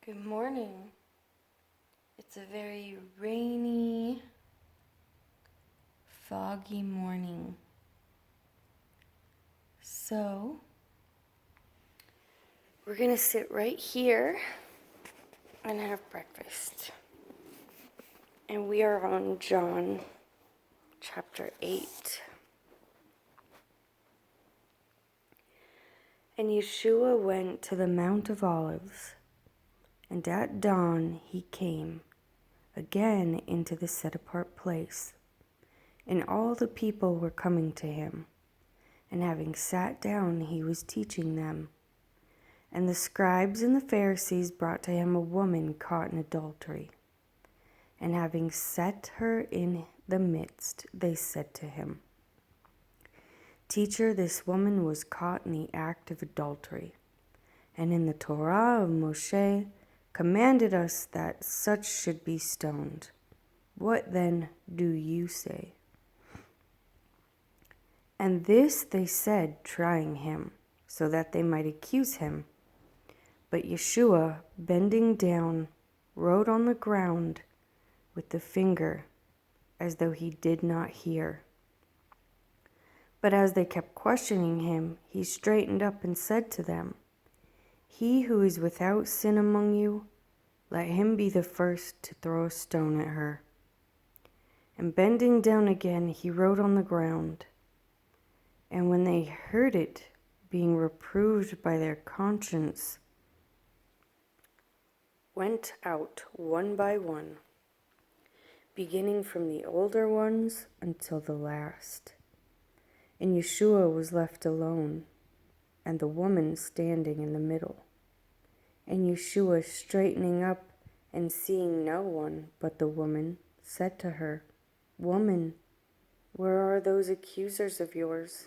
Good morning. It's a very rainy, foggy morning. So, we're going to sit right here and have breakfast. And we are on John chapter 8. And Yeshua went to the Mount of Olives, and at dawn he came again into the set-apart place. And all the people were coming to him, and having sat down he was teaching them. And the scribes and the Pharisees brought to him a woman caught in adultery. And having set her in the midst, they said to him, Teacher, this woman was caught in the act of adultery. And in the Torah of Moshe commanded us that such should be stoned. What then do you say? And this they said, trying him, so that they might accuse him. But Yeshua, bending down, wrote on the ground with the finger, as though he did not hear. But as they kept questioning him, he straightened up and said to them, He who is without sin among you, let him be the first to throw a stone at her. And bending down again, he wrote on the ground. And when they heard it, being reproved by their conscience, went out one by one, beginning from the older ones until the last. And Yeshua was left alone, and the woman standing in the middle. And Yeshua, straightening up and seeing no one but the woman, said to her, Woman, where are those accusers of yours?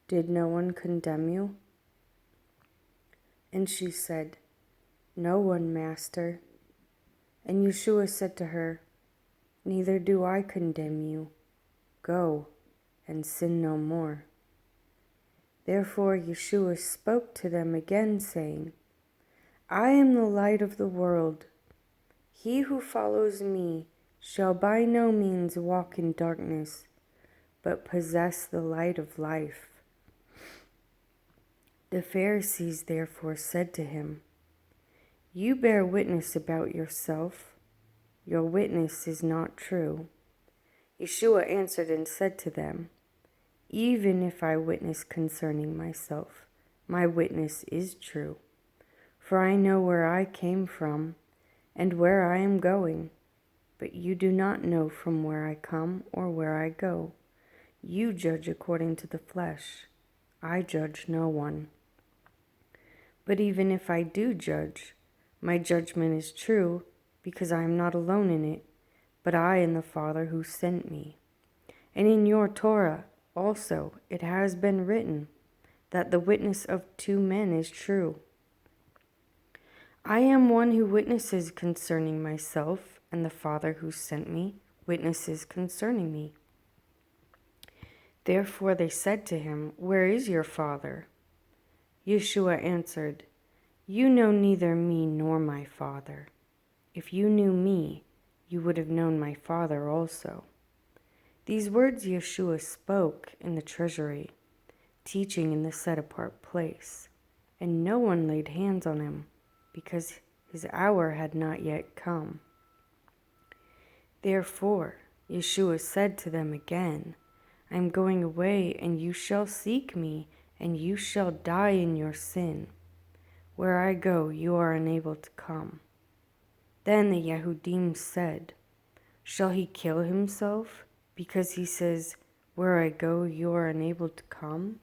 Did no one condemn you? And she said, No one, Master. And Yeshua said to her, Neither do I condemn you. Go and sin no more. Therefore Yeshua spoke to them again, saying, I am the light of the world. He who follows me shall by no means walk in darkness, but possess the light of life. The Pharisees therefore said to him, You bear witness about yourself. Your witness is not true. Yeshua answered and said to them, Even if I witness concerning myself, my witness is true. For I know where I came from and where I am going, but you do not know from where I come or where I go. You judge according to the flesh. I judge no one. But even if I do judge, my judgment is true, because I am not alone in it, but I and the Father who sent me. And in your Torah also it has been written that the witness of two men is true. I am one who witnesses concerning myself, and the Father who sent me witnesses concerning me. Therefore they said to him, Where is your Father? Yeshua answered, You know neither me nor my Father. If you knew me, you would have known my Father also. These words Yeshua spoke in the treasury, teaching in the set-apart place, and no one laid hands on him, because his hour had not yet come. Therefore Yeshua said to them again, I am going away, and you shall seek me, and you shall die in your sin. Where I go, you are unable to come. Then the Yehudim said, Shall he kill himself, because he says, Where I go, you are unable to come?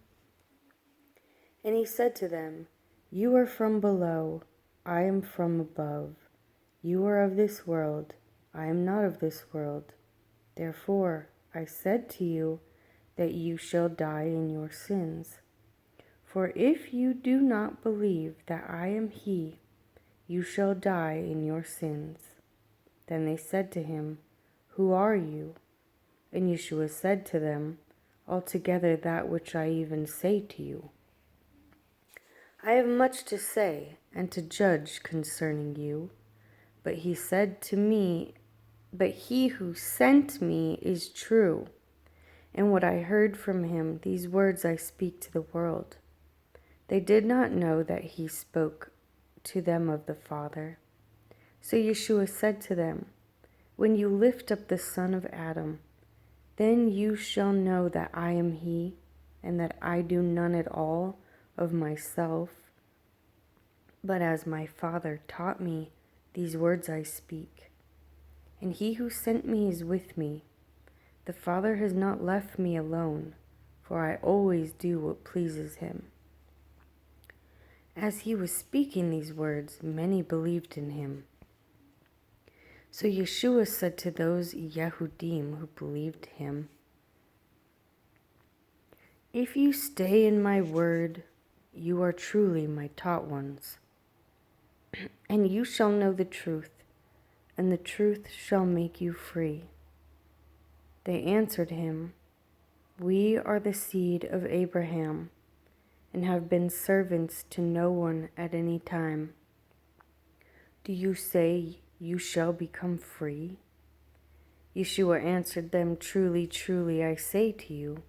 And he said to them, You are from below, I am from above. You are of this world, I am not of this world. Therefore I said to you that you shall die in your sins. For if you do not believe that I am he, you shall die in your sins. Then they said to him, Who are you? And Yeshua said to them, Altogether that which I even say to you. I have much to say and to judge concerning you. But he said to me, But he who sent me is true, and what I heard from him, these words I speak to the world. They did not know that he spoke to them of the Father. So Yeshua said to them, When you lift up the Son of Adam, then you shall know that I am he, and that I do none at all of myself, but as my Father taught me, these words I speak. And he who sent me is with me. The Father has not left me alone, for I always do what pleases him. As he was speaking these words, many believed in him. So Yeshua said to those Yehudim who believed him, If you stay in my word, you are truly my taught ones, and you shall know the truth, and the truth shall make you free. They answered him, We are the seed of Abraham, and have been servants to no one at any time. Do you say you shall become free? Yeshua answered them, Truly, truly, I say to you,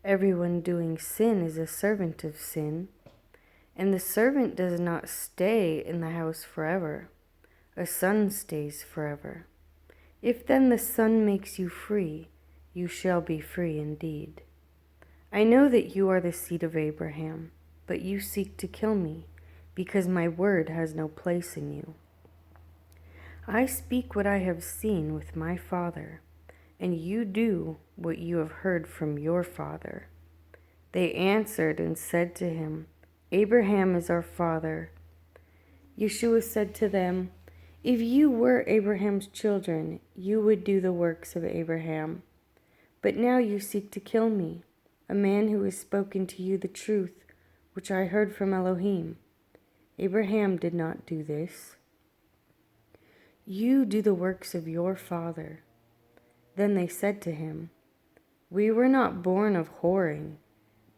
everyone doing sin is a servant of sin, and the servant does not stay in the house forever. A son stays forever. If then the Son makes you free, you shall be free indeed. I know that you are the seed of Abraham, but you seek to kill me, because my word has no place in you. I speak what I have seen with my Father, and you do what you have heard from your father. They answered and said to him, Abraham is our father. Yeshua said to them, If you were Abraham's children, you would do the works of Abraham. But now you seek to kill me, a man who has spoken to you the truth, which I heard from Elohim. Abraham did not do this. You do the works of your father. Then they said to him, We were not born of whoring.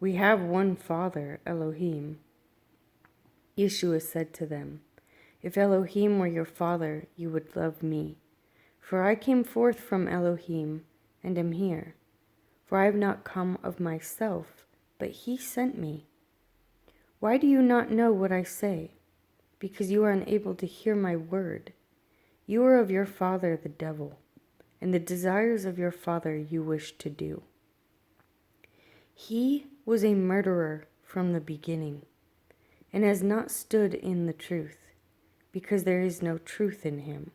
We have one Father, Elohim. Yeshua said to them, If Elohim were your father, you would love me. For I came forth from Elohim, and am here. For I have not come of myself, but he sent me. Why do you not know what I say? Because you are unable to hear my word. You are of your father the devil, and the desires of your father you wish to do. He was a murderer from the beginning, and has not stood in the truth, because there is no truth in him.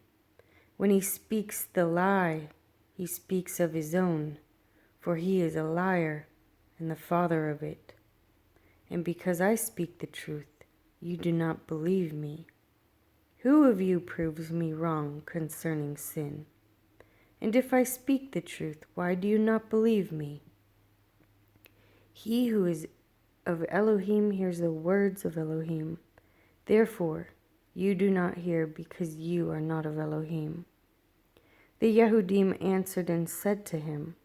When he speaks the lie, he speaks of his own, for he is a liar and the father of it. And because I speak the truth, you do not believe me. Who of you proves me wrong concerning sin? And if I speak the truth, why do you not believe me? He who is of Elohim hears the words of Elohim. Therefore, you do not hear because you are not of Elohim. The Yehudim answered and said to him,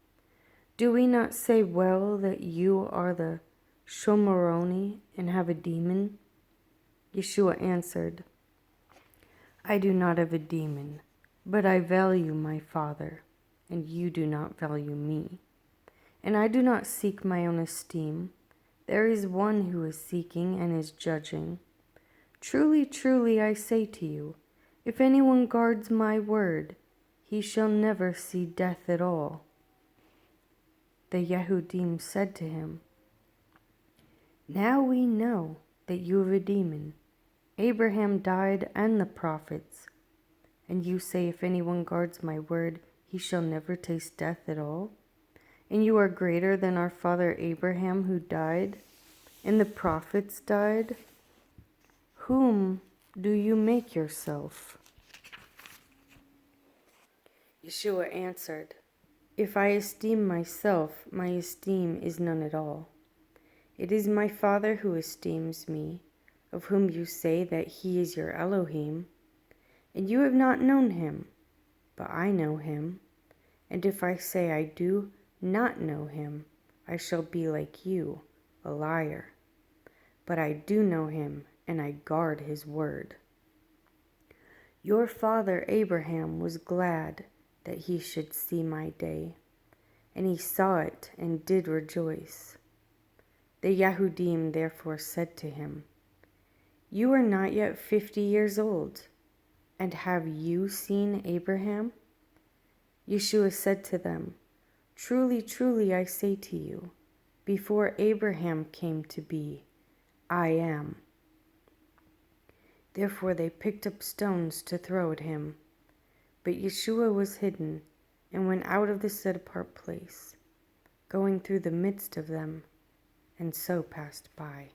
Do we not say well that you are the Shomoroni and have a demon? Yeshua answered, I do not have a demon, but I value my Father, and you do not value me. And I do not seek my own esteem. There is one who is seeking and is judging. Truly, truly, I say to you, if anyone guards my word, he shall never see death at all. The Yehudim said to him, Now we know that you have a demon. Abraham died and the prophets, and you say, If anyone guards my word, he shall never taste death at all? And you are greater than our father Abraham, who died, and the prophets died? Whom do you make yourself? Yeshua answered, If I esteem myself, my esteem is none at all. It is my Father who esteems me, of whom you say that he is your Elohim. And you have not known him, but I know him. And if I say I do not know him, I shall be like you, a liar. but I do know him, and I guard his word. Your father Abraham was glad that he should see my day, and he saw it and did rejoice. The Yahudim therefore said to him, You are not yet 50 years old, and have you seen Abraham? Yeshua said to them, Truly, truly, I say to you, before Abraham came to be, I am. Therefore they picked up stones to throw at him. But Yeshua was hidden and went out of the set-apart place, going through the midst of them, and so passed by.